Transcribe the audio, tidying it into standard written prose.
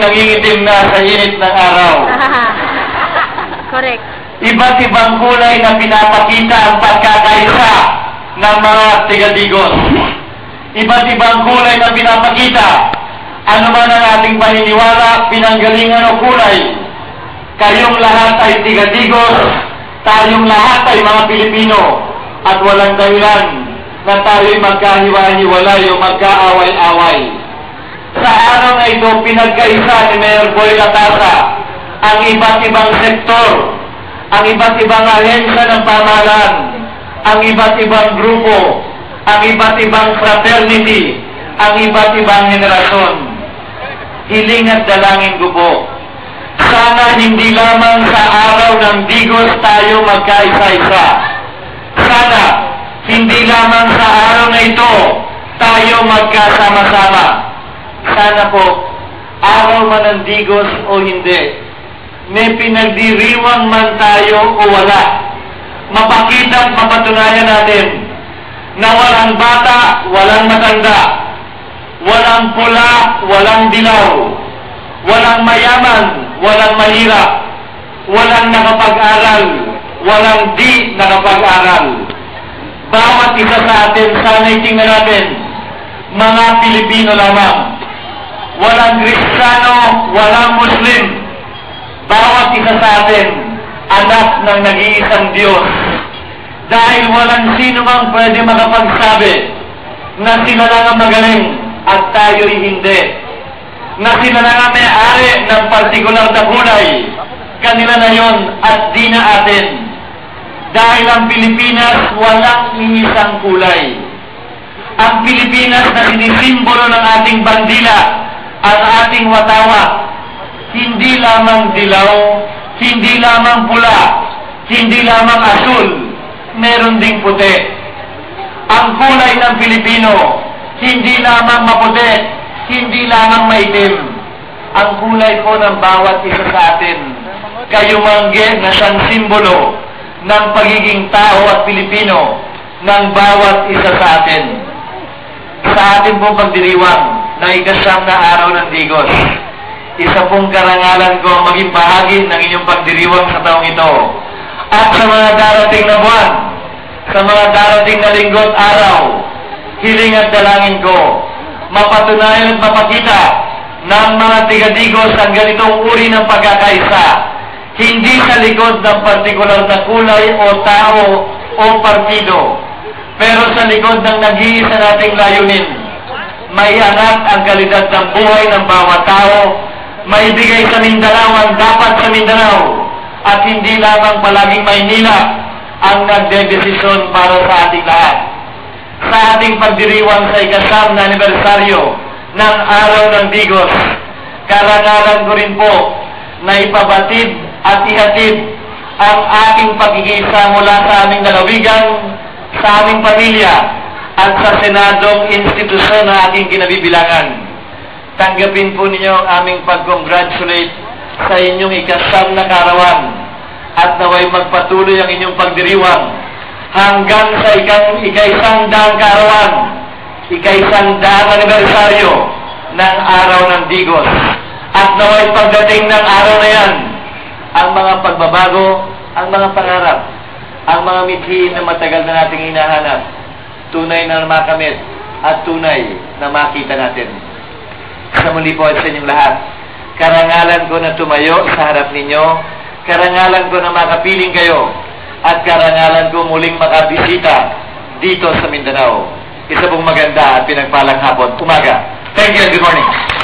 nangingitim na sa init ng araw. Correct. Iba't ibang kulay na pinapakita ang pagkakaisa ng mga tiga-Digos. Iba't ibang kulay na pinapakita ano man ang ating paniniwala, pinanggalingan o kulay. Kayong lahat ay tiga-Digos, tayong lahat ay mga Pilipino, at walang dahilan na tayo'y magkahiwa-hiwalay o magkaaway-away. Sa araw na ito, pinagkaisa ni Mayor Boy Latasa ang iba't ibang sektor, ang iba't ibang ahensya ng pamahalaan, ang iba't ibang grupo, ang iba't ibang fraternity, ang iba't ibang henerasyon. Hiling at dalangin ko po, sana hindi lamang sa araw ng Digos tayo magkaisa-isa. Sana hindi lamang sa araw na ito tayo magkasama-sama. Sana po, araw man ng Digos o hindi, may pinagdiriwang man tayo o wala, mapakita at mapatunayan natin na walang bata, walang matanda, walang pula, walang dilaw, walang mayaman, walang mahirap, walang nakapag-aral, walang di nakapag-aral. Bawat isa sa atin, sana'y tingnan natin, mga Pilipino lamang. Walang Kristiyano, walang Muslim. Bawat isa sa atin, anak ng nag-iisang Diyos. Dahil walang sino mang pwede makapagsabi na sila lang ang magaling at tayo'y hindi. Na sila lang ang may-ari ng partikular na kulay. Kanila na yon at di na atin. Dahil ang Pilipinas walang iisang kulay. Ang Pilipinas na sinisimbolo ng ating bandila, ang ating watawa, hindi lamang dilaw, hindi lamang pula, hindi lamang asul, meron ding puti. Ang kulay ng Pilipino, hindi lamang maputi, hindi lamang maitim. Ang kulay po ng bawat isa sa atin, kayumangge na siyang simbolo ng pagiging tao at Pilipino ng bawat isa sa atin. Sa ating pong pagdiriwang ng ikasyam na araw ng Digos, isa pong karangalan ko ang maging bahagi ng inyong pagdiriwang sa taong ito. At sa mga darating na buwan, sa mga darating na linggo at araw, hiling at dalangin ko, mapatunayan at mapakita ng mga tiga-Digos ang ganitong uri ng pagkakaisa, hindi sa likod ng partikular na kulay o tao o partido, pero sa likod ng nag-iisa nating layunin. May angat ang kalidad ng buhay ng bawat tao, may bigay sa Mindanao ang dapat sa Mindanao, at hindi lamang palaging Maynila ang nagdedesisyon para sa ating lahat. Sa ating pagdiriwang sa ikasyam na anibersaryo ng Araw ng Digos, karangalan ko rin po na ipabatid at ihatid ang aking pagkikisa mula sa aming lalawigan, sa aming pamilya, at sa Senadong institusyon na aking kinabibilangan. Tanggapin po ninyo ang aming pag-congratulate sa inyong ikasyam na kaarawan at naway magpatuloy ang inyong pagdiriwang hanggang sa ika-100 kaarawan, ika-100 anibersaryo ng Araw ng Digos. At naway pagdating ng araw na yan, ang mga pagbabago, ang mga pangarap, ang mga mithiin na matagal na nating hinahanap, tunay na makamit at tunay na makita natin. Sa muli po sa inyong lahat, karangalan ko na tumayo sa harap ninyo, karangalan ko na makapiling kayo, at karangalan ko muling makabisita dito sa Mindanao. Isa pong maganda at pinagpalang hapon. Umaga. Thank you and good morning.